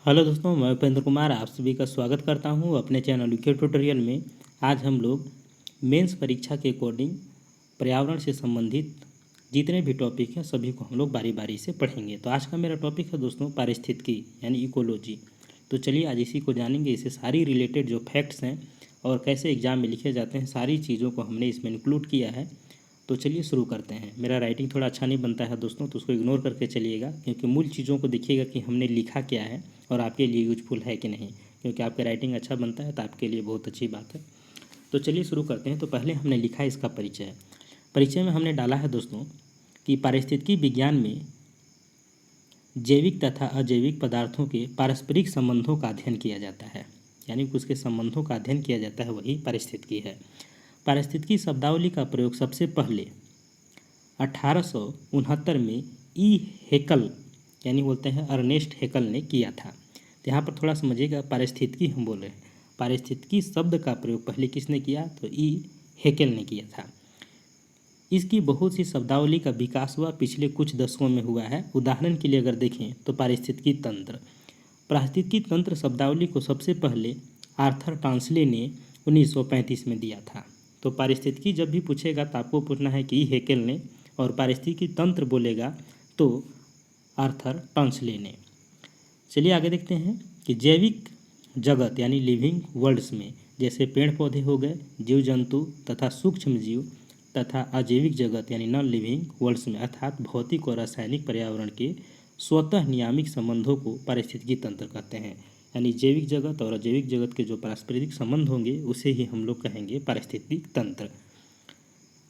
Hello दोस्तों, मैं उपेंद्र कुमार आप सभी का स्वागत करता हूं अपने चैनल यूके ट्यूटोरियल में। आज हम लोग मेंस परीक्षा के अकॉर्डिंग पर्यावरण से संबंधित जितने भी टॉपिक हैं सभी को हम लोग बारी बारी से पढ़ेंगे। तो आज का मेरा टॉपिक है दोस्तों पारिस्थितिकी यानी इकोलॉजी। तो चलिए आज इसी को जानेंगे। इससे सारी रिलेटेड जो फैक्ट्स हैं और कैसे एग्जाम में लिखे जाते हैं सारी चीज़ों को हमने इसमें इंक्लूड किया है। तो चलिए शुरू करते हैं। मेरा राइटिंग थोड़ा अच्छा नहीं बनता है दोस्तों, तो उसको इग्नोर करके चलिएगा, क्योंकि मूल चीज़ों को देखिएगा कि हमने लिखा क्या है और आपके लिए यूजफुल है कि नहीं। क्योंकि आपका राइटिंग अच्छा बनता है तो आपके लिए बहुत अच्छी बात है। तो चलिए शुरू करते हैं। तो पहले हमने लिखा है इसका परिचय। परिचय में हमने डाला है दोस्तों कि पारिस्थितिकी विज्ञान में जैविक तथा अजैविक पदार्थों के पारस्परिक संबंधों का अध्ययन किया जाता है, यानी कि उसके संबंधों का अध्ययन किया जाता है, वही पारिस्थितिकी है। पारिस्थितिकी शब्दावली का प्रयोग सबसे पहले 1869 में ई हेकल यानी बोलते हैं अर्नेस्ट हेकल ने किया था। तो यहाँ पर थोड़ा समझिएगा, पारिस्थितिकी हम बोल रहे हैं, पारिस्थितिकी शब्द का प्रयोग पहले किसने किया तो ई हेकल ने किया था। इसकी बहुत सी शब्दावली का विकास हुआ पिछले कुछ दशकों में हुआ है। उदाहरण के लिए अगर देखें तो पारिस्थितिकी तंत्र शब्दावली को सबसे पहले आर्थर टांसले ने 1935 में दिया था। तो पारिस्थितिकी जब भी पूछेगा तो आपको पूछना है कि ई हेकेल ने, और पारिस्थितिकी तंत्र बोलेगा तो आर्थर टांसले ने। चलिए आगे देखते हैं कि जैविक जगत यानी लिविंग वर्ल्ड्स में जैसे पेड़ पौधे हो गए, जीव जंतु तथा सूक्ष्म जीव, तथा अजैविक जगत यानी नॉन लिविंग वर्ल्ड्स में अर्थात भौतिक और रासायनिक पर्यावरण के स्वतः नियामिक संबंधों को पारिस्थितिकी तंत्र कहते हैं। यानी जैविक जगत और अजैविक जगत के जो पारस्परिक संबंध होंगे उसे ही हम लोग कहेंगे पारिस्थितिकी तंत्र।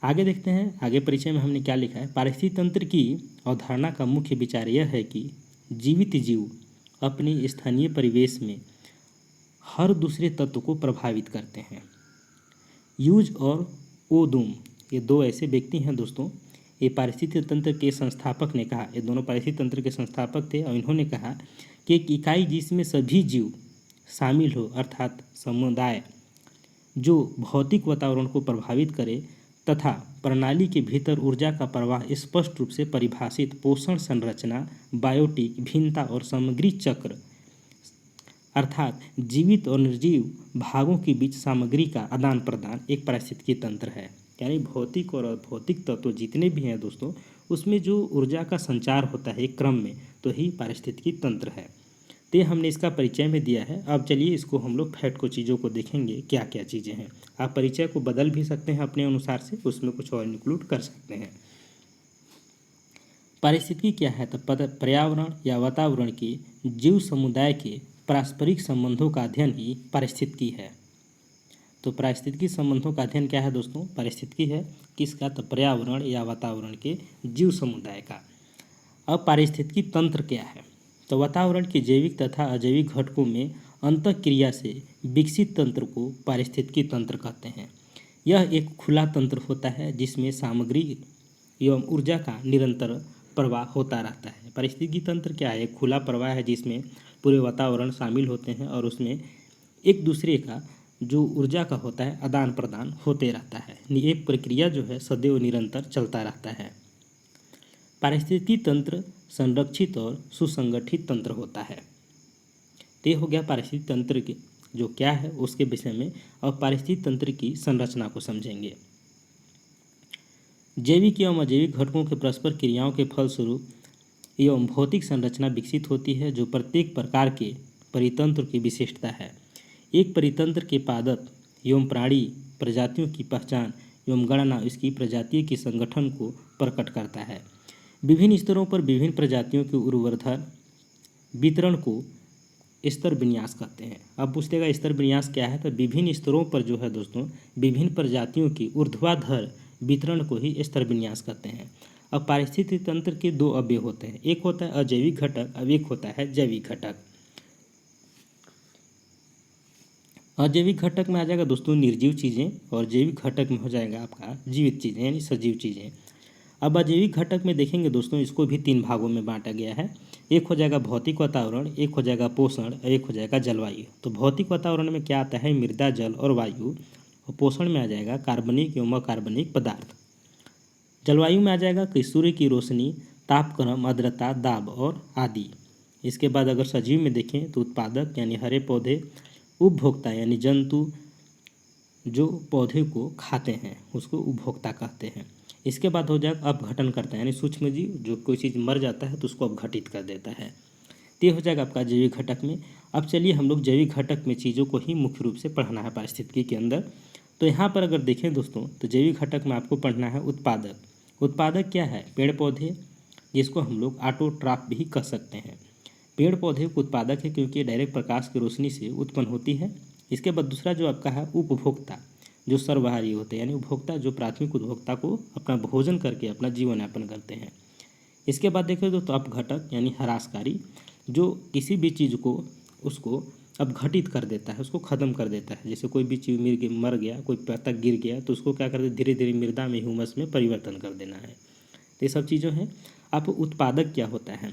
आगे देखते हैं, आगे परिचय में हमने क्या लिखा है। पारिस्थितिकी तंत्र की अवधारणा का मुख्य विचार यह है कि जीवित जीव अपने स्थानीय परिवेश में हर दूसरे तत्व को प्रभावित करते हैं। यूज और ओदुम ये दो ऐसे व्यक्ति हैं दोस्तों, ये पारिस्थितिकी तंत्र के संस्थापक ने कहा, ये दोनों पारिस्थितिकी तंत्र के संस्थापक थे, और इन्होंने कहा कि एक इकाई जिसमें सभी जीव शामिल हो अर्थात समुदाय जो भौतिक वातावरण को प्रभावित करे तथा प्रणाली के भीतर ऊर्जा का प्रवाह स्पष्ट रूप से परिभाषित पोषण संरचना, बायोटिक भिन्नता और सामग्री चक्र अर्थात जीवित और निर्जीव भागों के बीच सामग्री का आदान प्रदान एक पारिस्थितिकी तंत्र है। यानी भौतिक और अभौतिक तत्व जितने भी हैं दोस्तों, उसमें जो ऊर्जा का संचार होता है एक क्रम में, तो ही पारिस्थितिकी तंत्र है। तो ये हमने इसका परिचय में दिया है। अब चलिए इसको हम लोग फैक्ट को चीज़ों को देखेंगे क्या क्या चीज़ें हैं। आप परिचय को बदल भी सकते हैं अपने अनुसार से, उसमें कुछ और इंक्लूड कर सकते हैं। पारिस्थितिकी क्या है तो पर्यावरण या वातावरण के जीव समुदाय के पारस्परिक संबंधों का अध्ययन ही पारिस्थितिकी है। तो पारिस्थितिकी संबंधों का अध्ययन क्या है दोस्तों, पारिस्थितिकी है किसका तो पर्यावरण या वातावरण के जीव समुदाय का। अब पारिस्थितिकी तंत्र क्या है तो वातावरण के जैविक तथा अजैविक घटकों में अंतःक्रिया से विकसित तंत्र को पारिस्थितिकी तंत्र कहते हैं। यह एक खुला तंत्र होता है जिसमें सामग्री एवं ऊर्जा का निरंतर प्रवाह होता रहता है। पारिस्थितिकी तंत्र क्या है, एक खुला प्रवाह है जिसमें पूरे वातावरण शामिल होते हैं और उसमें एक दूसरे का जो ऊर्जा का होता है आदान प्रदान होते रहता है। एक प्रक्रिया जो है सदैव निरंतर चलता रहता है। पारिस्थितिकी तंत्र संरक्षित और सुसंगठित तंत्र होता है। तो ये हो गया पारिस्थितिकी तंत्र के जो क्या है उसके विषय में। अब पारिस्थितिकी तंत्र की संरचना को समझेंगे। जैविक एवं अजैविक घटकों के परस्पर क्रियाओं के फलस्वरूप एवं भौतिक संरचना विकसित होती है जो प्रत्येक प्रकार के परितंत्र की विशेषता है। एक परितंत्र के पादप एवं प्राणी प्रजातियों की पहचान एवं गणना इसकी प्रजातीय के संगठन को प्रकट करता है। विभिन्न स्तरों पर विभिन्न प्रजातियों के ऊर्ध्वाधर वितरण को स्तर विन्यास कहते हैं। अब पूछेगा स्तर विन्यास क्या है तो विभिन्न स्तरों पर जो है दोस्तों विभिन्न प्रजातियों की ऊर्ध्वाधर वितरण को ही स्तर विन्यास कहते हैं। अब पारिस्थितिकी तंत्र के दो अवयव होते हैं, एक होता है अजैविक घटक, अब एक होता है जैविक घटक। अजैविक घटक में आ जाएगा दोस्तों निर्जीव चीज़ें, और जैविक घटक में हो जाएगा आपका जीवित चीज़ें यानी सजीव चीज़ें। अब अजैविक घटक में देखेंगे दोस्तों, इसको भी तीन भागों में बांटा गया है। एक हो जाएगा भौतिक वातावरण, एक हो जाएगा पोषण और एक हो जाएगा जलवायु। तो भौतिक वातावरण में क्या आता है, मृदा, जल और वायु। और पोषण में आ जाएगा कार्बनिक एवं अकार्बनिक पदार्थ। जलवायु में आ जाएगा कि सूर्य की रोशनी, तापक्रम, आर्द्रता, दाब और आदि। इसके बाद अगर सजीव में देखें तो उत्पादक यानी हरे पौधे, उपभोक्ता यानी जंतु जो पौधे को खाते हैं उसको उपभोक्ता कहते हैं। इसके बाद हो जाएगा अपघटनकर्ता यानी सूक्ष्म जीव, जो कोई चीज़ मर जाता है तो उसको अपघटित कर देता है। तो ये हो जाएगा आपका जैविक घटक में। अब चलिए हम लोग जैविक घटक में चीज़ों को ही मुख्य रूप से पढ़ना है पारिस्थितिकी के अंदर। तो यहाँ पर अगर देखें दोस्तों तो जैविक घटक में आपको पढ़ना है उत्पादक। उत्पादक क्या है? पेड़ पौधे, जिसको हम लोग ऑटोट्रॉफ भी कह सकते हैं। पेड़ पौधे को उत्पादक है क्योंकि ये डायरेक्ट प्रकाश की रोशनी से उत्पन्न होती है। इसके बाद दूसरा जो आपका है उपभोक्ता, जो सर्वहारी होते हैं यानी उपभोक्ता जो प्राथमिक उपभोक्ता को अपना भोजन करके अपना जीवन यापन करते हैं। इसके बाद देखिए दोस्तों अपघटक यानी ह्रासकारी, जो किसी भी चीज़ को उसको अपघटित कर देता है, उसको ख़त्म कर देता है। जैसे कोई भी चीज़ मर गया, कोई पत्ता गिर गया तो उसको क्या कर दे, धीरे धीरे मृदा में ह्यूमस में परिवर्तन कर देना है। तो ये सब चीज़ें हैं। अब उत्पादक क्या होता है?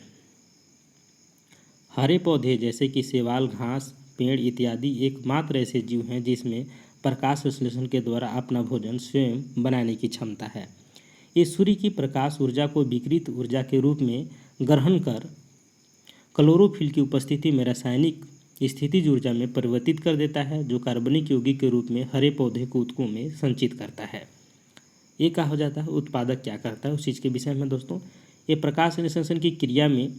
हरे पौधे जैसे कि शैवाल, घास, पेड़ इत्यादि एकमात्र ऐसे जीव हैं जिसमें प्रकाश संश्लेषण के द्वारा अपना भोजन स्वयं बनाने की क्षमता है। ये सूर्य की प्रकाश ऊर्जा को विकिरित ऊर्जा के रूप में ग्रहण कर क्लोरोफिल की उपस्थिति में रासायनिक स्थितिज ऊर्जा में परिवर्तित कर देता है, जो कार्बनिक यौगिक के रूप में हरे पौधे को ऊतकों में संचित करता है। ये क्या हो जाता है? उत्पादक क्या करता है उस चीज़ के विषय में दोस्तों। ये प्रकाश संश्लेषण की क्रिया में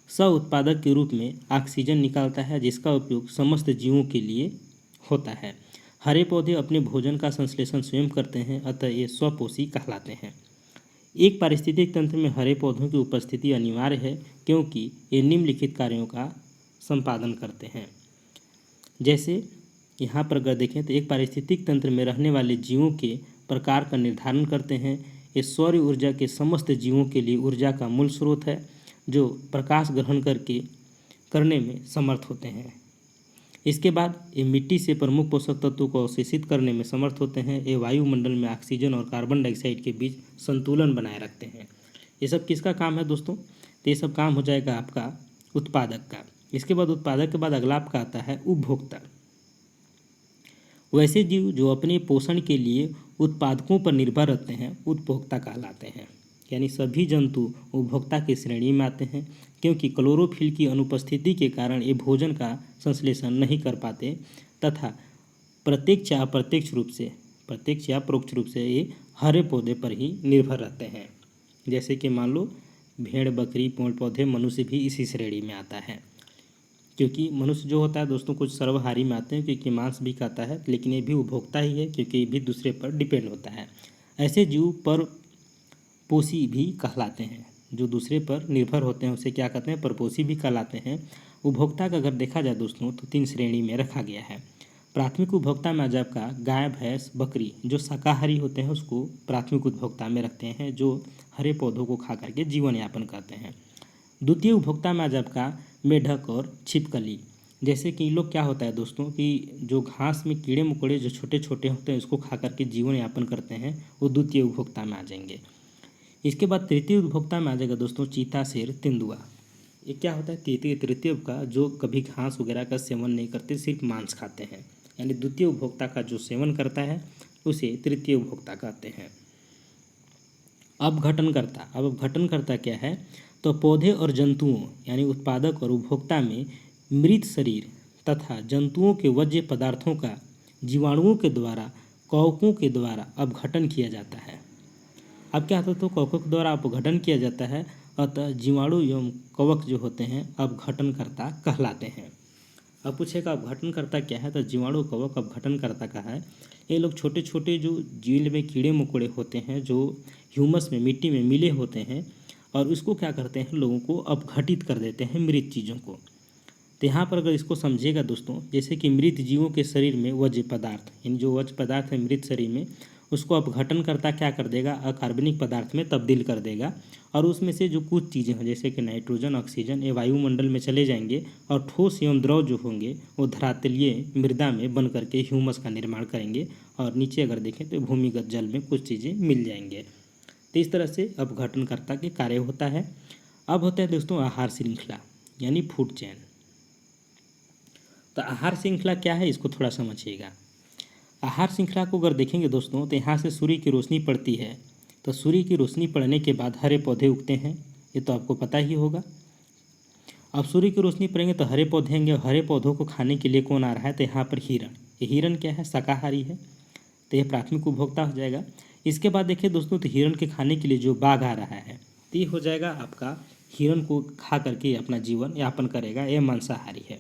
सह उत्पादक के रूप में ऑक्सीजन निकालता है, जिसका उपयोग समस्त जीवों के लिए होता है। हरे पौधे अपने भोजन का संश्लेषण स्वयं करते हैं, अतः ये स्वपोषी कहलाते हैं। एक पारिस्थितिक तंत्र में हरे पौधों की उपस्थिति अनिवार्य है क्योंकि ये निम्नलिखित कार्यों का संपादन करते हैं। जैसे यहाँ पर अगर देखें तो एक पारिस्थितिक तंत्र में रहने वाले जीवों के प्रकार का निर्धारण करते हैं। ये सौर ऊर्जा के समस्त जीवों के लिए ऊर्जा का मूल स्रोत है, जो प्रकाश ग्रहण करने में समर्थ होते हैं। इसके बाद ये मिट्टी से प्रमुख पोषक तत्वों को अवशोषित करने में समर्थ होते हैं। ये वायुमंडल में ऑक्सीजन और कार्बन डाइऑक्साइड के बीच संतुलन बनाए रखते हैं। ये सब किसका काम है दोस्तों? तो ये सब काम हो जाएगा आपका उत्पादक का। इसके बाद उत्पादक के बाद अगला आपका आता है उपभोक्ता। वैसे जीव जो अपने पोषण के लिए उत्पादकों पर निर्भर रहते हैं उपभोक्ता कहलाते हैं। यानी सभी जंतु उपभोक्ता की श्रेणी में आते हैं, क्योंकि क्लोरोफिल की अनुपस्थिति के कारण ये भोजन का संश्लेषण नहीं कर पाते तथा प्रत्यक्ष या अप्रत्यक्ष रूप से ये हरे पौधे पर ही निर्भर रहते हैं। जैसे कि मान लो भेड़, बकरी, पेड़ पौधे, मनुष्य भी इसी श्रेणी में आता है। क्योंकि मनुष्य जो होता है दोस्तों कुछ सर्वहारी में आते हैं, क्योंकि मांस भी खाता है, लेकिन ये भी उपभोक्ता ही है क्योंकि ये भी दूसरे पर डिपेंड होता है। ऐसे जीव परपोषी भी कहलाते हैं। जो दूसरे पर निर्भर होते हैं उसे क्या कहते हैं? परपोषी भी कहलाते हैं। उपभोक्ता का अगर देखा जाए दोस्तों तो 3 श्रेणी में रखा गया है। प्राथमिक उपभोक्ता में आज आपका गाय, भैंस, बकरी जो शाकाहारी होते हैं उसको प्राथमिक उपभोक्ता में रखते हैं, जो हरे पौधों को खा करके जीवन यापन करते हैं। द्वितीय उपभोक्ता में आज आपका मेढक और छिपकली। जैसे कि लोग क्या होता है दोस्तों कि जो घास में कीड़े मकोड़े जो छोटे छोटे होते हैं उसको खा करके जीवन यापन करते हैं, वो द्वितीय उपभोक्ता में आ जाएंगे। इसके बाद तृतीय उपभोक्ता में आ जाएगा दोस्तों चीता, शेर, तेंदुआ। ये क्या होता है? तृतीय का जो कभी घास वगैरह का सेवन नहीं करते, सिर्फ मांस खाते हैं। यानी द्वितीय उपभोक्ता का जो सेवन करता है उसे तृतीय उपभोक्ता कहते हैं। अपघटनकर्ता क्या है? तो पौधे और जंतुओं यानी उत्पादक और उपभोक्ता में मृत शरीर तथा जंतुओं के वर्ज्य पदार्थों का जीवाणुओं के द्वारा, कवकों के द्वारा अपघटन किया जाता है। अब क्या होता है? तो कवकों के द्वारा अपघटन किया जाता है, अतः जीवाणु एवं कवक जो होते हैं अपघटनकर्ता कहलाते हैं। अब पूछेगा अपघटनकर्ता क्या है? तो जीवाणु, कवक अपघटनकर्ता का है। ये लोग छोटे छोटे जो झील में कीड़े मकोड़े होते हैं जो ह्यूमस में, मिट्टी में मिले होते हैं, और उसको क्या करते हैं? लोगों को अपघटित कर देते हैं, मृत चीज़ों को। तो यहाँ पर अगर इसको समझिएगा दोस्तों, जैसे कि मृत जीवों के शरीर में वर्ज्य पदार्थ, यानी जो वर्ज्य पदार्थ है मृत शरीर में, उसको अपघटनकर्ता क्या कर देगा? अकार्बनिक पदार्थ में तब्दील कर देगा, और उसमें से जो कुछ चीज़ें हैं जैसे कि नाइट्रोजन, ऑक्सीजन, ये वायुमंडल में चले जाएंगे, और ठोस एवं द्रव जो होंगे वो धरातलीय मृदा में बन करके ह्यूमस का निर्माण करेंगे, और नीचे अगर देखें तो भूमिगत जल में कुछ चीज़ें मिल जाएंगे। तो इस तरह से अपघटनकर्ता के कार्य होता है। अब होता है दोस्तों आहार श्रृंखला यानी फूड चेन। तो आहार श्रृंखला क्या है इसको थोड़ा समझिएगा। आहार श्रृंखला को अगर देखेंगे दोस्तों तो यहाँ से सूर्य की रोशनी पड़ती है, तो सूर्य की रोशनी पड़ने के बाद हरे पौधे उगते हैं, ये तो आपको पता ही होगा। अब सूर्य की रोशनी पड़ेंगे तो हरे पौधे होंगे, हरे पौधों को खाने के लिए कौन आ रहा है, तो यहाँ पर हिरण। ये हिरण क्या है, शाकाहारी है, तो यह प्राथमिक उपभोक्ता हो जाएगा। इसके बाद देखिए दोस्तों, तो हिरण के खाने के लिए जो बाघ आ रहा है, तो ये हो जाएगा आपका, हिरण को खा करके अपना जीवन यापन करेगा, यह मांसाहारी है।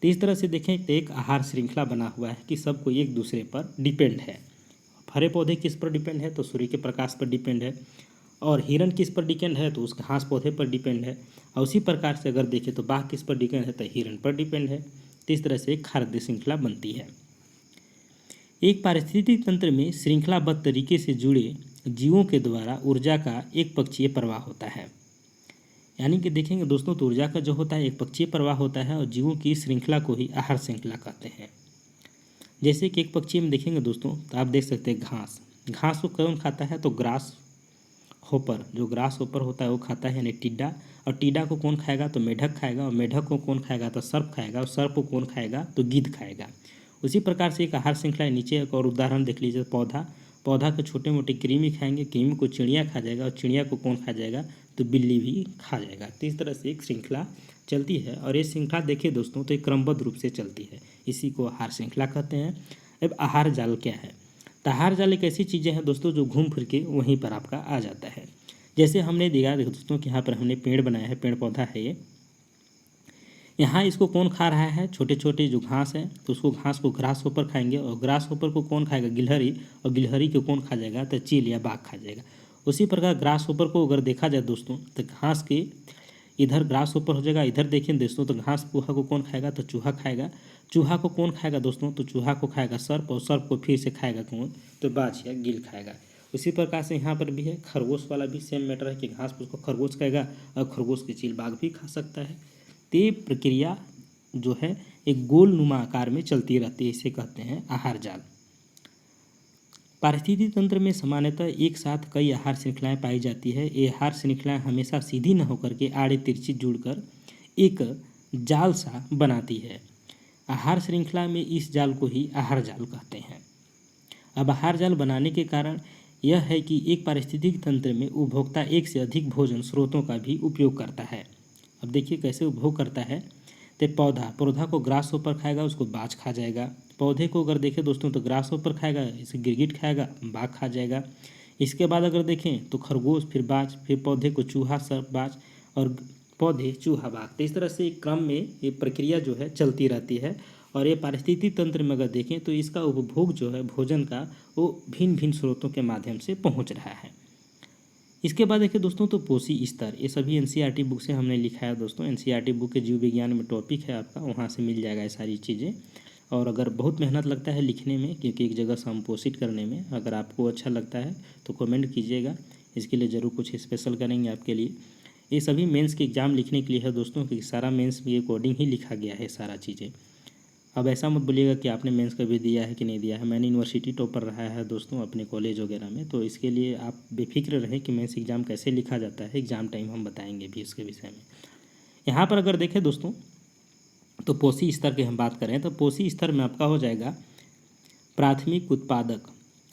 तो इस तरह से देखें तो एक आहार श्रृंखला बना हुआ है कि सब कोई एक दूसरे पर डिपेंड है। हरे पौधे किस पर डिपेंड है, तो सूर्य के प्रकाश पर डिपेंड है। और हिरण किस पर डिपेंड है, तो उस घास पौधे पर डिपेंड है। और उसी प्रकार से अगर देखें तो बाघ किस पर डिपेंड है, तो हिरण पर डिपेंड है। तो इस तरह से एक खाद्य श्रृंखला बनती है। एक पारिस्थितिक तंत्र में श्रृंखलाबद्ध तरीके से जुड़े जीवों के द्वारा ऊर्जा का एक पक्षीय प्रवाह होता है। यानी कि देखेंगे दोस्तों, तो ऊर्जा का जो होता है एक पक्षीय प्रवाह होता है, और जीवों की श्रृंखला को ही आहार श्रृंखला कहते हैं। जैसे कि एक पक्षी में देखेंगे दोस्तों, तो आप देख सकते हैं घास, घास को कौन खाता है, तो ग्रास होपर, जो ग्रास होपर होता है वो खाता है, यानी टिड्डा। और टिड्डा को कौन खाएगा, तो मेढक खाएगा। और मेढक को कौन खाएगा, तो सर्प खाएगा। और सर्प को कौन खाएगा, तो गिद्ध खाएगा। उसी प्रकार से एक आहार श्रृंखला है। नीचे एक और उदाहरण देख लीजिए, पौधा, पौधा के छोटे मोटे कृमि खाएंगे, कृमि को चिड़िया खा जाएगा। और चिड़िया को कौन खा जाएगा, तो बिल्ली भी खा जाएगा। तो इस तरह से एक श्रृंखला चलती है। और ये श्रृंखला देखिए दोस्तों, तो एक क्रमबद्ध रूप से चलती है, इसी को आहार श्रृंखला कहते हैं। अब आहार जाल क्या है, तो आहार जाल एक ऐसी चीज़ें हैं दोस्तों जो घूम फिर के वहीं पर आपका आ जाता है। जैसे हमने देखा दोस्तों कि यहाँ पर हमने पेड़ बनाया है, पेड़ पौधा है ये, यहाँ इसको कौन खा रहा है, छोटे छोटे जो घास है, तो उसको घास को ग्रास होपर खाएंगे। और ग्रास होपर को कौन खाएगा, गिलहरी। और गिलहरी को कौन खा जाएगा, तो चील या बाघ खा जाएगा। उसी प्रकार ग्रास होपर को अगर देखा जाए दोस्तों, तो घास के इधर ग्रास होपर हो जाएगा, इधर देखिए दोस्तों, तो घास चूहा को कौन खाएगा, तो चूहा खाएगा। चूहा को कौन खाएगा दोस्तों, तो चूहा को खाएगा सर्प। और सर्प को फिर से खाएगा कौन, तो बाज या गिल खाएगा। उसी प्रकार से यहाँ पर भी है, खरगोश वाला भी सेम मैटर है कि घास उसको खरगोश खाएगा, और खरगोश के चील बाघ भी खा सकता है। तो ये प्रक्रिया जो है एक गोल नुमा आकार में चलती रहती है, इसे कहते हैं आहार जाल। पारिस्थितिक तंत्र में सामान्यतः एक साथ कई आहार श्रृंखलाएं पाई जाती है। ये आहार श्रृंखलाएं हमेशा सीधी न होकर के आड़े तिरछी जुड़कर एक जाल सा बनाती है। आहार श्रृंखला में इस जाल को ही आहार जाल कहते हैं। अब आहार जाल बनाने के कारण यह है कि एक पारिस्थितिक तंत्र में उपभोक्ता एक से अधिक भोजन स्रोतों का भी उपयोग करता है। अब देखिए कैसे उपभोग करता है, तो पौधा को ग्रास होपर खाएगा, उसको बाज खा जाएगा। पौधे को अगर देखें दोस्तों, तो ग्रास होपर खाएगा, इसे गिरगिट खाएगा, बाघ खा जाएगा। इसके बाद अगर देखें तो खरगोश, फिर बाज, फिर पौधे को चूहा, सर्प, बाज, और पौधे चूहा, बाघ। तो इस तरह से एक क्रम में ये प्रक्रिया जो है चलती रहती है। और ये पारिस्थितिक तंत्र में अगर देखें तो इसका उपभोग जो है भोजन का, वो भिन्न भिन्न स्रोतों के माध्यम से पहुँच रहा है। इसके बाद देखिए दोस्तों, तो पोषी स्तर, ये सभी एनसीईआरटी बुक से हमने लिखा है दोस्तों। एनसीईआरटी बुक के जीव विज्ञान में टॉपिक है आपका, वहाँ से मिल जाएगा ये सारी चीज़ें। और अगर बहुत मेहनत लगता है लिखने में, क्योंकि एक जगह संपोषित करने में, अगर आपको अच्छा लगता है तो कमेंट कीजिएगा, इसके लिए ज़रूर कुछ स्पेशल करेंगे आपके लिए। ये सभी मेंस के एग्ज़ाम लिखने के लिए है दोस्तों, क्योंकि सारा मेंस के अकॉर्डिंग ही लिखा गया है सारा चीज़ें। अब ऐसा मत बोलिएगा कि आपने मेंस का भी दिया है कि नहीं दिया है। मैंने यूनिवर्सिटी टॉपर रहा है दोस्तों अपने कॉलेज वगैरह में, तो इसके लिए आप बेफिक्र रहें कि मेंस एग्ज़ाम कैसे लिखा जाता है। एग्ज़ाम टाइम हम बताएंगे भी इसके विषय में। यहाँ पर अगर देखें दोस्तों, तो पोषी स्तर की हम बात करें तो पोषी स्तर में आपका हो जाएगा प्राथमिक उत्पादक।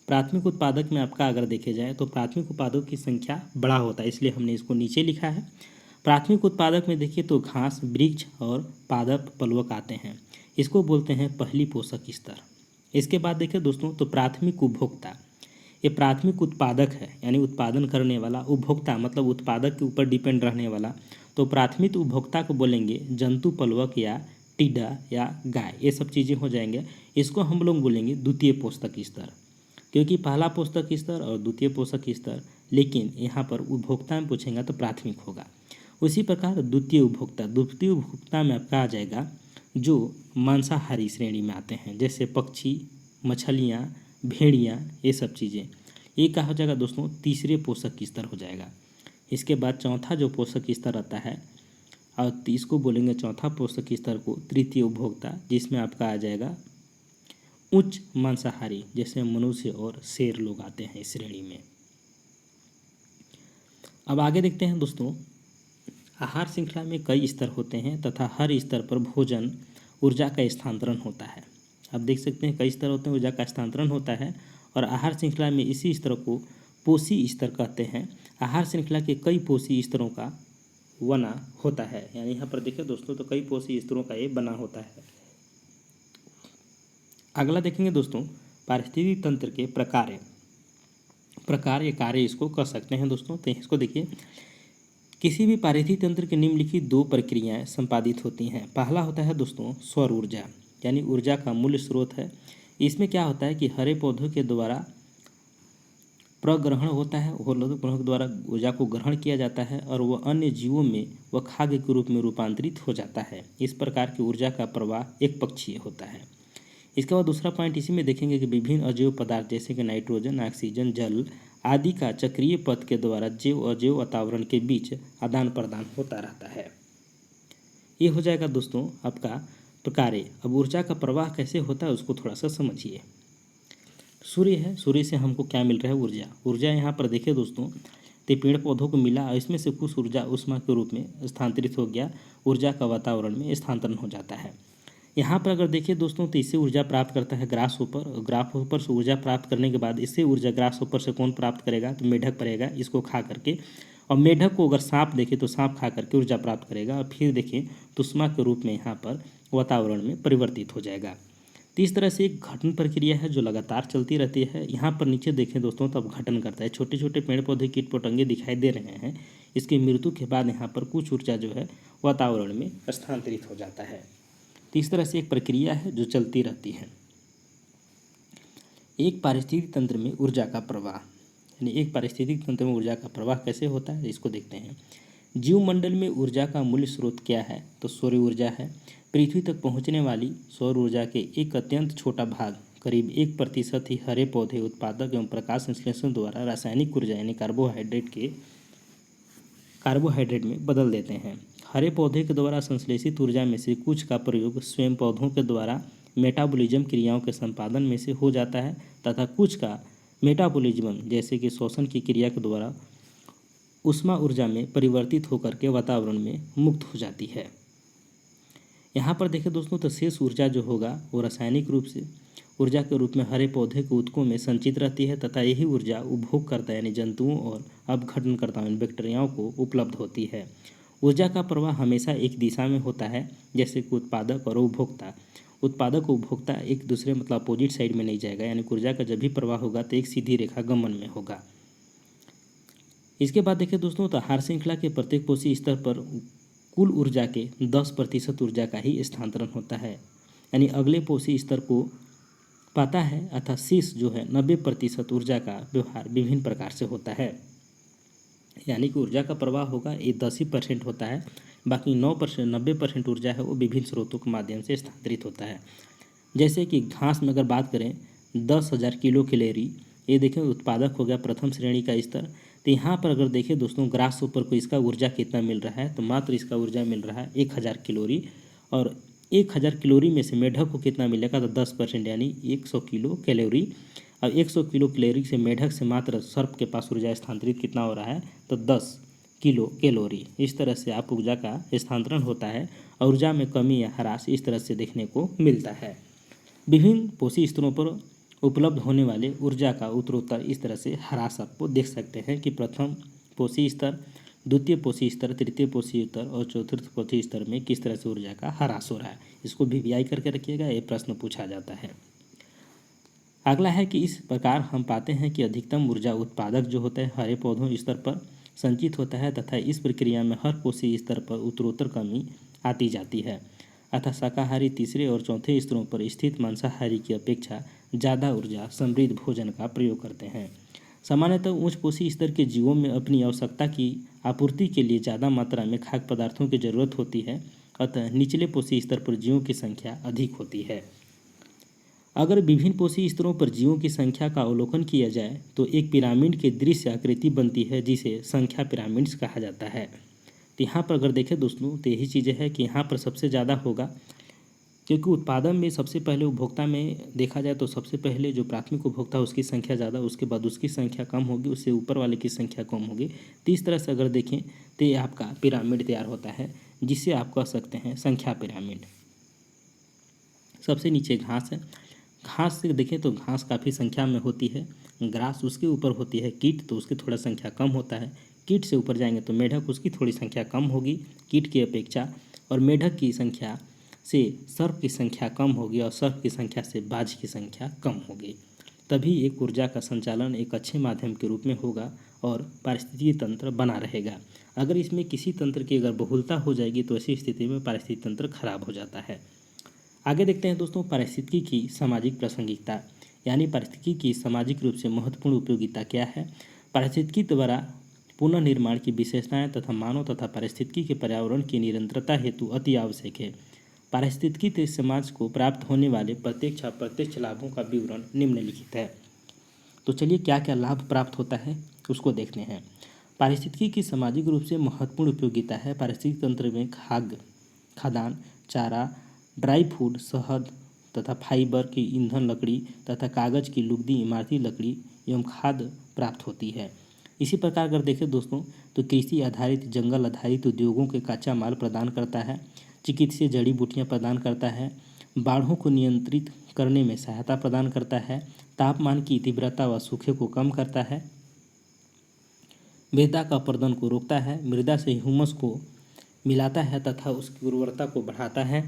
प्राथमिक उत्पादक में आपका अगर देखे जाए तो प्राथमिक उत्पादकों की संख्या बड़ा होता है, इसलिए हमने इसको नीचे लिखा है। प्राथमिक उत्पादक में देखिए तो घास, वृक्ष और पादप पलवक आते हैं, इसको बोलते हैं पहली पोषक स्तर। इसके बाद देखिए दोस्तों, तो प्राथमिक उपभोक्ता, ये प्राथमिक उत्पादक है, यानी उत्पादन करने वाला। उपभोक्ता मतलब उत्पादक के ऊपर डिपेंड रहने वाला। तो प्राथमिक उपभोक्ता को बोलेंगे जंतु पलवक या टिड्डा या गाय, ये सब चीज़ें हो जाएंगे। इसको हम लोग बोलेंगे द्वितीय पोषक स्तर, क्योंकि पहला पोषक स्तर और द्वितीय पोषक स्तर, लेकिन यहाँ पर उपभोक्ता में पूछेंगे तो प्राथमिक होगा। उसी प्रकार द्वितीय उपभोक्ता में आपका आ जाएगा जो मांसाहारी श्रेणी में आते हैं, जैसे पक्षी, मछलियाँ, भेड़ियाँ, ये सब चीज़ें। ये क्या हो जाएगा दोस्तों, तीसरे पोषक स्तर हो जाएगा। इसके बाद चौथा जो पोषक स्तर आता है, और इसको बोलेंगे चौथा पोषक स्तर को तृतीय उपभोक्ता, जिसमें आपका आ जाएगा उच्च मांसाहारी, जैसे मनुष्य और शेर लोग आते हैं इस श्रेणी में। अब आगे देखते हैं दोस्तों, आहार श्रृंखला में कई स्तर होते हैं तथा हर स्तर पर भोजन ऊर्जा का स्थानांतरण होता है। आप देख सकते हैं कई स्तर होते हैं, ऊर्जा का स्थानांतरण होता है। और आहार श्रृंखला में इसी स्तर को पोषी स्तर कहते हैं। आहार श्रृंखला के कई पोषी स्तरों का बना होता है। यानी यहाँ पर देखिए दोस्तों तो कई पोषी स्तरों का ये बना होता है। अगला देखेंगे दोस्तों पारिस्थितिक तंत्र के प्रकार या कार्य इसको कह सकते हैं दोस्तों। तो इसको देखिए, किसी भी पारिस्थितिक तंत्र के निम्नलिखित दो प्रक्रियाएं संपादित होती हैं। पहला होता है दोस्तों सौर ऊर्जा, यानी ऊर्जा का मूल स्रोत है। इसमें क्या होता है कि हरे पौधों के द्वारा प्रग्रहण होता है, होलोदक पौधों के द्वारा ऊर्जा को ग्रहण किया जाता है और वह अन्य जीवों में वह खाद्य के रूप में रूपांतरित हो जाता है। इस प्रकार की ऊर्जा का प्रवाह एक पक्षीय होता है। इसके बाद दूसरा पॉइंट इसी में देखेंगे कि विभिन्न अजैव पदार्थ जैसे कि नाइट्रोजन, ऑक्सीजन, जल आदि का चक्रीय पथ के द्वारा जैव अजैव वातावरण के बीच आदान प्रदान होता रहता है। ये हो जाएगा दोस्तों आपका प्रकार्य। अब ऊर्जा का प्रवाह कैसे होता है उसको थोड़ा सा समझिए। सूर्य है, सूर्य से हमको क्या मिल रहा है? ऊर्जा। ऊर्जा यहाँ पर देखिए दोस्तों तो पेड़ पौधों को मिला और इसमें से कुछ ऊर्जा ऊष्मा के रूप में स्थानांतरित हो गया, ऊर्जा का वातावरण में स्थानांतरण हो जाता है। यहाँ पर अगर देखिए दोस्तों तो इससे ऊर्जा प्राप्त करता है ग्रास होपर, और ग्रास होपर से ऊर्जा प्राप्त करने के बाद इससे ऊर्जा ग्रास होपर से कौन प्राप्त करेगा? तो मेढक करेगा इसको खा करके। और मेढक को अगर सांप देखे तो सांप खा करके ऊर्जा प्राप्त करेगा और फिर देखें तो ऊष्मा के रूप में यहाँ पर वातावरण में परिवर्तित हो जाएगा। तो इस तरह से एक घटन प्रक्रिया है जो लगातार चलती रहती है। यहाँ पर नीचे देखें दोस्तों तब घटन करता है, छोटे छोटे पेड़ पौधे कीट पतंगे दिखाई दे रहे हैं। इसकी मृत्यु के बाद यहाँ पर कुछ ऊर्जा जो है वातावरण में स्थानांतरित हो जाता है। तो इस तरह से एक प्रक्रिया है जो चलती रहती है। एक पारिस्थितिक तंत्र में ऊर्जा का प्रवाह, यानी एक पारिस्थितिक तंत्र में ऊर्जा का प्रवाह कैसे होता है इसको देखते हैं। जीवमंडल में ऊर्जा का मूल स्रोत क्या है? तो सौर ऊर्जा है। पृथ्वी तक पहुंचने वाली सौर ऊर्जा के एक अत्यंत छोटा भाग करीब 1% ही हरे पौधे उत्पादक एवं प्रकाश संश्लेषण द्वारा रासायनिक ऊर्जा यानी कार्बोहाइड्रेट में बदल देते हैं। हरे पौधे के द्वारा संश्लेषित ऊर्जा में से कुछ का प्रयोग स्वयं पौधों के द्वारा मेटाबॉलिज्म क्रियाओं के संपादन में से हो जाता है तथा कुछ का मेटाबॉलिज्म जैसे कि श्वसन की क्रिया के द्वारा ऊष्मा ऊर्जा में परिवर्तित होकर के वातावरण में मुक्त हो जाती है। यहाँ पर देखें दोस्तों तो शेष ऊर्जा जो होगा वो रासायनिक रूप से ऊर्जा के रूप में हरे पौधे के ऊतकों में संचित रहती है तथा यही ऊर्जा उपभोगकर्ता यानी जंतुओं और अपघटनकर्ताओं यानी बैक्टीरियाओं को उपलब्ध होती है। ऊर्जा का प्रवाह हमेशा एक दिशा में होता है, जैसे कि उत्पादक और उपभोक्ता। उत्पादक और उपभोक्ता एक दूसरे मतलब अपोजिट साइड में नहीं जाएगा, यानी ऊर्जा का जब भी प्रवाह होगा तो एक सीधी रेखा गमन में होगा। इसके बाद देखिए दोस्तों तो आहार श्रृंखला के प्रत्येक कोशिकीय स्तर पर कुल ऊर्जा के 10% ऊर्जा का ही स्थानांतरण होता है, यानी अगले कोशिकीय स्तर को पाता है अर्थात शेष जो है 90% ऊर्जा का व्यवहार विभिन्न प्रकार से होता है। यानी कि ऊर्जा का प्रवाह होगा ये 10% होता है, बाकी 9% 90% ऊर्जा है वो विभिन्न स्रोतों के माध्यम से स्थानांतरित होता है। जैसे कि घास में अगर बात करें 10,000 किलो कैलोरी, ये देखें उत्पादक हो गया प्रथम श्रेणी का स्तर। तो यहाँ पर अगर देखें दोस्तों ग्रास ऊपर को इसका ऊर्जा कितना मिल रहा है? तो मात्र इसका ऊर्जा मिल रहा है 1000 कैलोरी, और 1000 कैलोरी में से मेढक को कितना मिलेगा? तो 10% यानी 100 किलो कैलोरी। अब 100 किलो कैलोरी से मेढक से मात्र सर्प के पास ऊर्जा स्थानांतरित कितना हो रहा है? तो 10 किलो कैलोरी। इस तरह से आप ऊर्जा का स्थानांतरण होता है और ऊर्जा में कमी या ह्रास इस तरह से देखने को मिलता है। विभिन्न पोषी स्तरों पर उपलब्ध होने वाले ऊर्जा का उत्तरोत्तर इस तरह से ह्रास आपको देख सकते हैं कि प्रथम पोषी स्तर, द्वितीय पोषी स्तर, तृतीय पोषी स्तर और चतुर्थ पोषी स्तर में किस तरह से ऊर्जा का ह्रास हो रहा है। इसको वीवीआई करके रखिएगा, ये प्रश्न पूछा जाता है। अगला है कि इस प्रकार हम पाते हैं कि अधिकतम ऊर्जा उत्पादक जो होता है हरे पौधों स्तर पर संचित होता है तथा इस प्रक्रिया में हर कोशिकीय स्तर पर उत्तरोत्तर कमी आती जाती है, अतः शाकाहारी तीसरे और चौथे स्तरों पर स्थित मांसाहारी की अपेक्षा ज़्यादा ऊर्जा समृद्ध भोजन का प्रयोग करते हैं। सामान्यतः उच्च पोषी स्तर के जीवों में अपनी आवश्यकता की आपूर्ति के लिए ज़्यादा मात्रा में खाद्य पदार्थों की जरूरत होती है, अतः निचले पोषी स्तर पर जीवों की संख्या अधिक होती है। अगर विभिन्न पोषी स्तरों पर जीवों की संख्या का अवलोकन किया जाए तो एक पिरामिड की दृश्य आकृति बनती है जिसे संख्या पिरामिड्स कहा जाता है। तो यहाँ पर अगर देखें दोस्तों तो यही चीज़ें है कि यहाँ पर सबसे ज़्यादा होगा, क्योंकि उत्पादन में सबसे पहले उपभोक्ता में देखा जाए तो सबसे पहले जो प्राथमिक उपभोक्ता उसकी संख्या ज़्यादा, उसके बाद उसकी संख्या कम होगी, उससे ऊपर वाले की संख्या कम होगी। तो इस तरह से अगर देखें तो ये आपका पिरामिड तैयार होता है जिसे आप कह सकते हैं संख्या पिरामिड। सबसे नीचे घास है, घास से देखें तो घास काफ़ी संख्या में होती है, ग्रास उसके ऊपर होती है, कीट तो उसकी थोड़ा संख्या कम होता है। कीट से ऊपर जाएंगे तो मेढक उसकी थोड़ी संख्या कम होगी कीट की अपेक्षा, और मेढक की संख्या से सर्प की संख्या कम होगी और सर्प की संख्या से बाज की संख्या कम होगी। तभी एक ऊर्जा का संचालन एक अच्छे माध्यम के रूप में होगा और पारिस्थितिकी तंत्र बना रहेगा। अगर इसमें किसी तंत्र की अगर बहुलता हो जाएगी तो ऐसी स्थिति में पारिस्थितिकी तंत्र खराब हो जाता है। आगे देखते हैं दोस्तों पारिस्थितिकी की सामाजिक प्रासंगिकता, यानी पारिस्थितिकी की सामाजिक रूप से महत्वपूर्ण उपयोगिता क्या है। पारिस्थितिकी द्वारा पुनर्निर्माण की विशेषताएं तथा मानव तथा पारिस्थितिकी के पर्यावरण की निरंतरता हेतु अति आवश्यक है। पारिस्थितिकी से समाज को प्राप्त होने वाले प्रत्यक्ष अप्रत्यक्ष लाभों का विवरण निम्नलिखित है। तो चलिए क्या क्या लाभ प्राप्त होता है उसको देखते हैं। पारिस्थितिकी की सामाजिक रूप से महत्वपूर्ण उपयोगिता है। पारिस्थितिक तंत्र में खाद्यान्न, चारा, ड्राई फूड, शहद तथा फाइबर की ईंधन लकड़ी तथा कागज की लुगदी, इमारती लकड़ी एवं खाद्य प्राप्त होती है। इसी प्रकार अगर देखें दोस्तों तो कृषि आधारित, जंगल आधारित उद्योगों के कच्चा माल प्रदान करता है, चिकित्सीय जड़ी बूटियाँ प्रदान करता है, बाढ़ों को नियंत्रित करने में सहायता प्रदान करता है, तापमान की तीव्रता व सूखे को कम करता है, मृदा का अपरदन को रोकता है, मृदा से ह्यूमस को मिलाता है तथा उसकी उर्वरता को बढ़ाता है।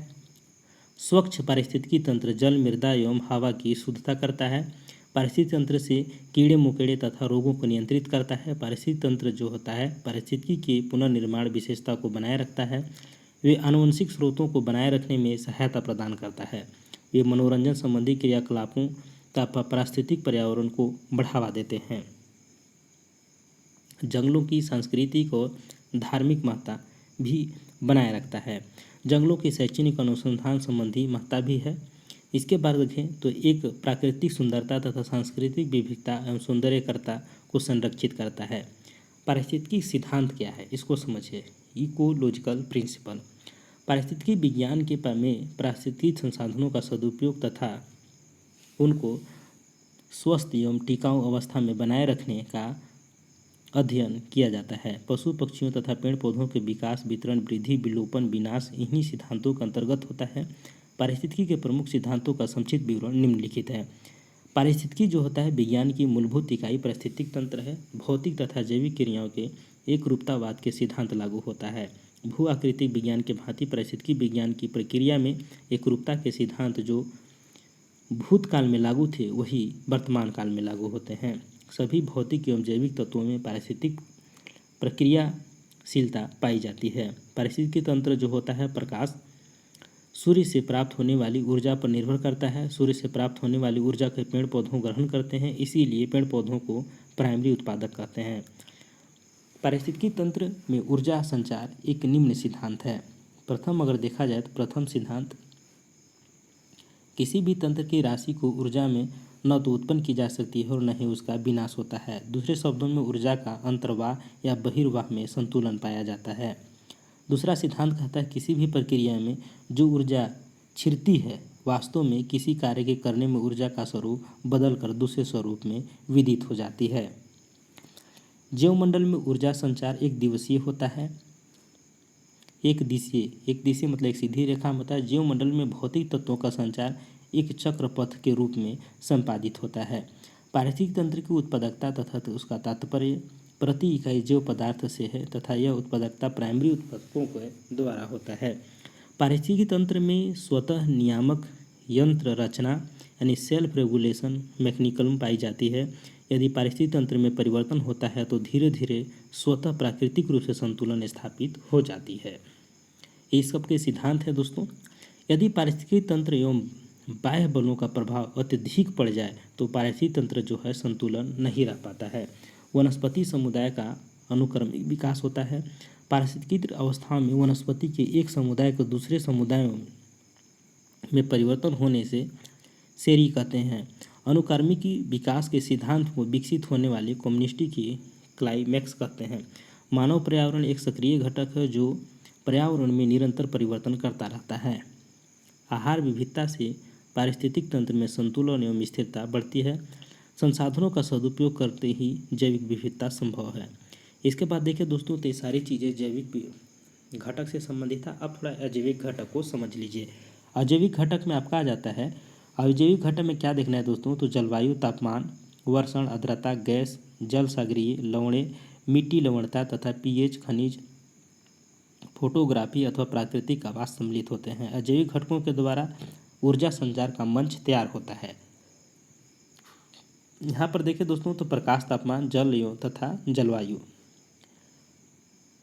स्वच्छ पारिस्थितिकी तंत्र जल, मृदा एवं हवा की शुद्धता करता है। पारिस्थितिकी तंत्र से कीड़े मकोड़े तथा रोगों को नियंत्रित करता है। पारिस्थितिकी तंत्र जो होता है पारिस्थितिकी के पुनर्निर्माण विशेषता को बनाए रखता है। वे आनुवंशिक स्रोतों को बनाए रखने में सहायता प्रदान करता है। वे मनोरंजन संबंधी क्रियाकलापों तथा पारिस्थितिक पर्यावरण को बढ़ावा देते हैं। जंगलों की सांस्कृतिक और धार्मिक महत्ता भी बनाए रखता है। जंगलों की शैक्षणिक अनुसंधान संबंधी महत्ता भी है। इसके बाद देखें तो एक प्राकृतिक सुंदरता तथा सांस्कृतिक विविधता एवं सौंदर्यकर्ता को संरक्षित करता है। पारिस्थितिकी सिद्धांत क्या है इसको समझिए। इकोलॉजिकल प्रिंसिपल पारिस्थितिकी विज्ञान के में पारिस्थितिक संसाधनों का सदुपयोग तथा उनको स्वस्थ एवं टिकाऊ अवस्था में बनाए रखने का अध्ययन किया जाता है। पशु पक्षियों तथा पेड़ पौधों के विकास, वितरण, वृद्धि, विलोपन, विनाश इन्हीं सिद्धांतों के अंतर्गत होता है। पारिस्थितिकी के प्रमुख सिद्धांतों का संक्षिप्त विवरण निम्नलिखित है। पारिस्थितिकी जो होता है विज्ञान की मूलभूत इकाई पारिस्थितिक तंत्र है। भौतिक तथा जैविक क्रियाओं के एक रूपतावाद के सिद्धांत लागू होता है। भू आकृतिक विज्ञान के भांति पारिस्थितिकी विज्ञान की प्रक्रिया में एक रूपता के सिद्धांत जो भूतकाल में लागू थे वही वर्तमान काल में लागू होते हैं। सभी भौतिक एवं जैविक तत्वों में पारिस्थितिक प्रक्रियाशीलता पाई जाती है। पारिस्थितिकी तंत्र जो होता है प्रकाश सूर्य से प्राप्त होने वाली ऊर्जा पर निर्भर करता है। सूर्य से प्राप्त होने वाली ऊर्जा के पेड़ पौधों ग्रहण करते हैं, इसीलिए पेड़ पौधों को प्राइमरी उत्पादक कहते हैं। पारिस्थितिकी तंत्र में ऊर्जा संचार एक निम्न सिद्धांत है। प्रथम अगर देखा जाए तो प्रथम सिद्धांत किसी भी तंत्र की राशि को ऊर्जा में न तो उत्पन्न की जा सकती है और न ही उसका विनाश होता है। दूसरे शब्दों में ऊर्जा का अंतर्वाह या बहिर्वाह में संतुलन पाया जाता है। दूसरा सिद्धांत कहता है किसी भी प्रक्रिया में जो ऊर्जा छिड़ती है वास्तव में किसी कार्य के करने में ऊर्जा का स्वरूप बदलकर दूसरे स्वरूप में विदित हो जाती है। जैवमंडल में ऊर्जा संचार एक दिवसीय होता है। एक दिशीय मतलब एक सीधी रेखा में होता है। जैवमंडल में भौतिक तत्वों का संचार एक चक्र पथ के रूप में संपादित होता है। पारिस्थितिक तंत्र की उत्पादकता तथा उसका तात्पर्य प्रति इकाई जैव पदार्थ से है तथा यह उत्पादकता प्राइमरी उत्पादकों के द्वारा होता है। पारिस्थितिकी तंत्र में स्वतः नियामक यंत्र रचना यानी सेल्फ रेगुलेशन मैकेनिज्म पाई जाती है। यदि पारिस्थितिक तंत्र में परिवर्तन होता है तो धीरे धीरे स्वतः प्राकृतिक रूप से संतुलन स्थापित हो जाती है। ये सबके सिद्धांत है दोस्तों। यदि पारिस्थितिकी तंत्र एवं बाह्य बलों का प्रभाव अत्यधिक पड़ जाए तो पारिस्थितिक तंत्र जो है संतुलन नहीं रह पाता है। वनस्पति समुदाय का अनुक्रमिक विकास होता है। पारिस्थितिक अवस्थाओं में वनस्पति के एक समुदाय को दूसरे समुदायों में परिवर्तन होने से सेरी कहते हैं। अनुक्रमिकी विकास के सिद्धांत को विकसित होने वाली कम्युनिटी की क्लाइमैक्स कहते हैं। मानव पर्यावरण एक सक्रिय घटक है जो पर्यावरण में निरंतर परिवर्तन करता रहता है। आहार विविधता से पारिस्थितिक तंत्र में संतुलन एवं स्थिरता बढ़ती है। संसाधनों का सदुपयोग करते ही जैविक विविधता संभव है। इसके बाद देखिए दोस्तों तो ये सारी चीज़ें जैविक घटक से संबंधित था। अब थोड़ा अजैविक घटक को समझ लीजिए। अजैविक घटक में आपका आ जाता है। अजैविक घटक में क्या देखना है दोस्तों तो जलवायु, तापमान, वर्षण, आर्द्रता, गैस, जल सागरीय, लवणें, मिट्टी, लवणता तथा पीएच, खनिज, फोटोग्राफी अथवा प्राकृतिक आवास सम्मिलित होते हैं। अजैविक घटकों के द्वारा ऊर्जा संचार का मंच तैयार होता है। यहाँ पर देखिए दोस्तों, तो प्रकाश, तापमान, जल एवं तथा जलवायु।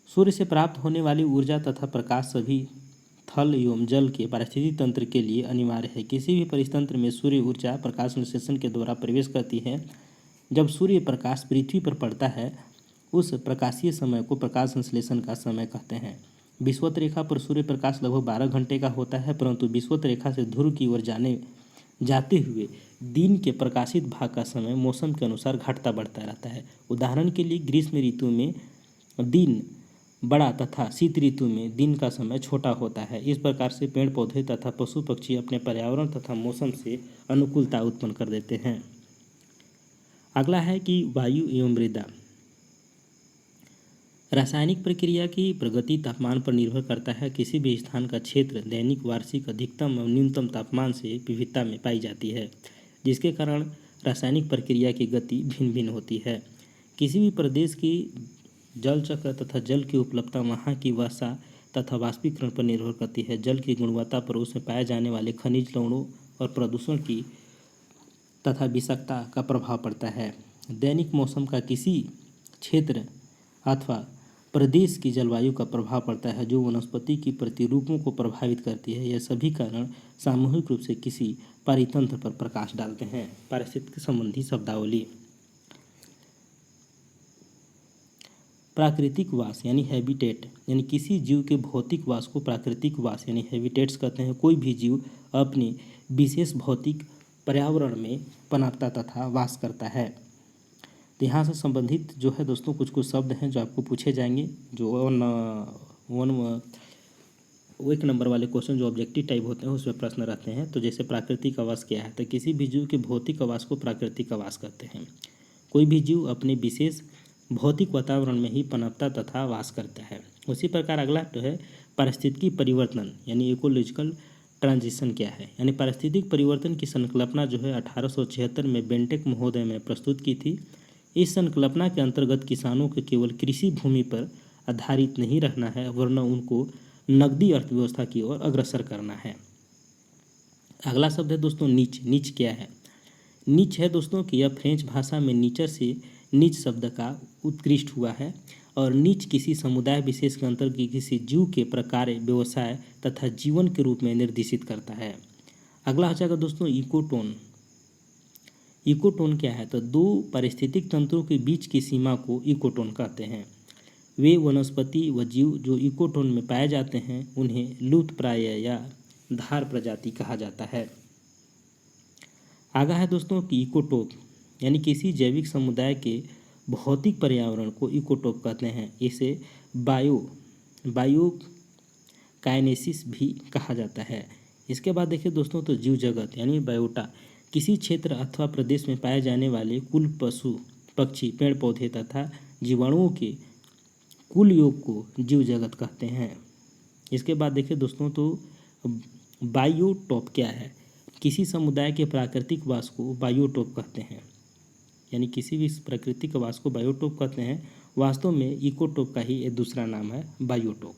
सूर्य से प्राप्त होने वाली ऊर्जा तथा प्रकाश सभी थल एवं जल के पारिस्थितिक तंत्र के लिए अनिवार्य है। किसी भी परितंत्र में सूर्य ऊर्जा प्रकाश संश्लेषण के द्वारा प्रवेश करती है। जब सूर्य प्रकाश पृथ्वी पर पड़ता है, उस प्रकाशीय समय को प्रकाश संश्लेषण का समय कहते हैं। विषुवत रेखा पर सूर्य प्रकाश लगभग 12 घंटे का होता है, परंतु विषुवत रेखा से ध्रुव की ओर जाते हुए दिन के प्रकाशित भाग का समय मौसम के अनुसार घटता बढ़ता रहता है। उदाहरण के लिए ग्रीष्म ऋतु में दिन बड़ा तथा शीत ऋतु में दिन का समय छोटा होता है। इस प्रकार से पेड़ पौधे तथा पशु पक्षी अपने पर्यावरण तथा मौसम से अनुकूलता उत्पन्न कर देते हैं। अगला है कि वायु एवं मृदा। रासायनिक प्रक्रिया की प्रगति तापमान पर निर्भर करता है। किसी भी स्थान का क्षेत्र दैनिक, वार्षिक अधिकतम और न्यूनतम तापमान से विविधता में पाई जाती है, जिसके कारण रासायनिक प्रक्रिया की गति भिन्न भिन्न होती है। किसी भी प्रदेश की जल चक्र तथा जल की उपलब्धता वहाँ की वर्षा तथा वाष्पीकरण पर निर्भर करती है। जल की गुणवत्ता पर उसमें पाए जाने वाले खनिज, लवणों और प्रदूषण की तथा विषाक्तता का प्रभाव पड़ता है। दैनिक मौसम का किसी क्षेत्र अथवा प्रदेश की जलवायु का प्रभाव पड़ता है, जो वनस्पति की प्रतिरूपों को प्रभावित करती है। यह सभी कारण सामूहिक रूप से किसी परितंत्र पर प्रकाश डालते हैं। पारिस्थितिक संबंधी शब्दावली। प्राकृतिक वास यानी हैबिटेट, यानी किसी जीव के भौतिक वास को प्राकृतिक वास यानी हैबिटेट्स कहते हैं। कोई भी जीव अपने विशेष भौतिक पर्यावरण में पनपता तथा वास करता है। तो यहाँ से संबंधित जो है दोस्तों कुछ कुछ शब्द हैं जो आपको पूछे जाएंगे, जो एक नंबर वाले क्वेश्चन जो ऑब्जेक्टिव टाइप होते हैं उसमें प्रश्न रहते हैं। तो जैसे प्राकृतिक आवास क्या है, तो किसी भी जीव के भौतिक आवास को प्राकृतिक आवास कहते हैं। कोई भी जीव अपने विशेष भौतिक वातावरण में ही पनपता तथा वास करता है। उसी प्रकार अगला तो है पारिस्थितिकी परिवर्तन यानी इकोलॉजिकल ट्रांजिशन क्या है। यानी पारिस्थितिक परिवर्तन की संकल्पना जो है 1876 में बेंटेक महोदय ने प्रस्तुत की थी। इस संकल्पना के अंतर्गत किसानों को केवल कृषि भूमि पर आधारित नहीं रहना है, वरना उनको नगदी अर्थव्यवस्था की ओर अग्रसर करना है। अगला शब्द है दोस्तों नीच। नीच क्या है? नीच है दोस्तों कि यह फ्रेंच भाषा में नीचर से नीच शब्द का उत्कृष्ट हुआ है और नीच किसी समुदाय विशेष के अंतर्गत किसी जीव के प्रकार, व्यवसाय तथा जीवन के रूप में निर्देशित करता है। अगला हो जाएगा दोस्तों इकोटोन। इकोटोन क्या है? तो दो पारिस्थितिक तंत्रों के बीच की सीमा को इकोटोन कहते हैं। वे वनस्पति व जीव जो इकोटोन में पाए जाते हैं उन्हें लुप्तप्राय या धार प्रजाति कहा जाता है। आगा है दोस्तों कि इकोटोप, यानी किसी जैविक समुदाय के भौतिक पर्यावरण को इकोटोप कहते हैं। इसे बायोकाइनेसिस भी कहा जाता है। इसके बाद देखिए दोस्तों तो जीव जगत यानी बायोटा, किसी क्षेत्र अथवा प्रदेश में पाए जाने वाले कुल पशु पक्षी, पेड़ पौधे तथा जीवाणुओं के कुल योग को जीव जगत कहते हैं। इसके बाद देखिए दोस्तों तो बायोटोप क्या है? किसी समुदाय के प्राकृतिक वास को बायोटोप कहते हैं। यानी किसी भी प्राकृतिक आवास को बायोटोप कहते हैं। वास्तव में इकोटोप का ही एक दूसरा नाम है बायोटोप।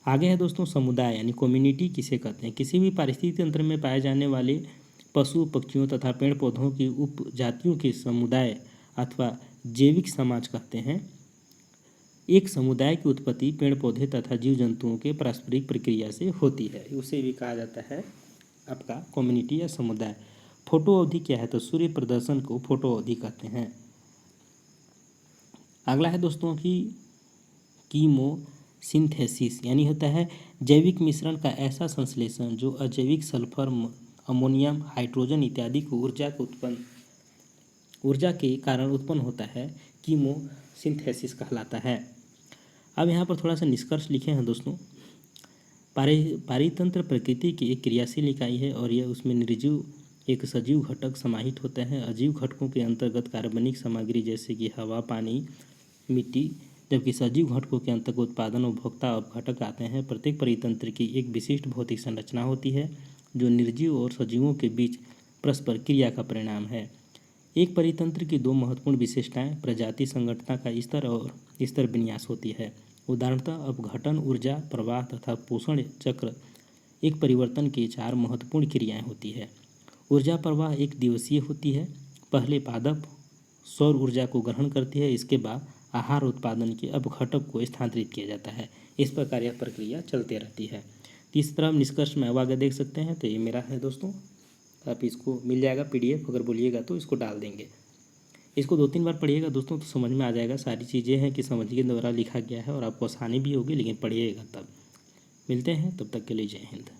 आगे है दोस्तों समुदाय यानी कम्युनिटी किसे कहते हैं? किसी भी पारिस्थितिक तंत्र में पाए जाने वाले पशु पक्षियों तथा पेड़ पौधों की उपजातियों के समुदाय अथवा जैविक समाज कहते हैं। एक समुदाय की उत्पत्ति पेड़ पौधे तथा जीव जंतुओं के पारस्परिक प्रक्रिया से होती है, उसे भी कहा जाता है आपका कम्युनिटी या समुदाय। फोटो अवधि क्या है? तो सूर्य प्रदर्शन को फोटो अवधि कहते हैं। अगला है दोस्तों कि कीमोसिंथेसिस, यानी होता है जैविक मिश्रण का ऐसा संश्लेषण जो अजैविक सल्फर, अमोनियम, हाइड्रोजन इत्यादि को ऊर्जा के कारण उत्पन्न होता है, कीमोसिंथेसिस कहलाता है। अब यहाँ पर थोड़ा सा निष्कर्ष लिखे हैं दोस्तों। पारितंत्र प्रकृति की एक क्रियाशील इकाई है और यह उसमें निर्जीव एक सजीव घटक समाहित होते हैं। अजीव घटकों के अंतर्गत कार्बनिक सामग्री जैसे कि हवा, पानी, मिट्टी, जबकि सजीव घटकों के अंतर्गत उत्पादन, उपभोक्ता और घटक आते हैं। प्रत्येक परितंत्र की एक विशिष्ट भौतिक संरचना होती है जो निर्जीव और सजीवों के बीच परस्पर क्रिया का परिणाम है। एक परितंत्र की दो महत्वपूर्ण विशेषताएं प्रजाति संगठनता का स्तर और स्तर विन्यास होती है। उदाहरणतः अपघटन, ऊर्जा प्रवाह तथा पोषण चक्र एक परिवर्तन की चार महत्वपूर्ण क्रियाएं होती है। ऊर्जा प्रवाह एक दिवसीय होती है। पहले पादप सौर ऊर्जा को ग्रहण करती है, इसके बाद आहार उत्पादन के अपघटक को स्थानांतरित किया जाता है। इस प्रकार यह प्रक्रिया चलते रहती है। तीसरा हम निष्कर्ष में अब आगे देख सकते हैं। तो ये मेरा है दोस्तों, आप इसको मिल जाएगा PDF, अगर बोलिएगा तो इसको डाल देंगे। इसको 2-3 बार पढ़िएगा दोस्तों तो समझ में आ जाएगा। सारी चीज़ें हैं कि समझ के द्वारा लिखा गया है और आपको आसानी भी होगी, लेकिन पढ़िएगा तब। मिलते हैं, तब तक के लिए जय हिंद।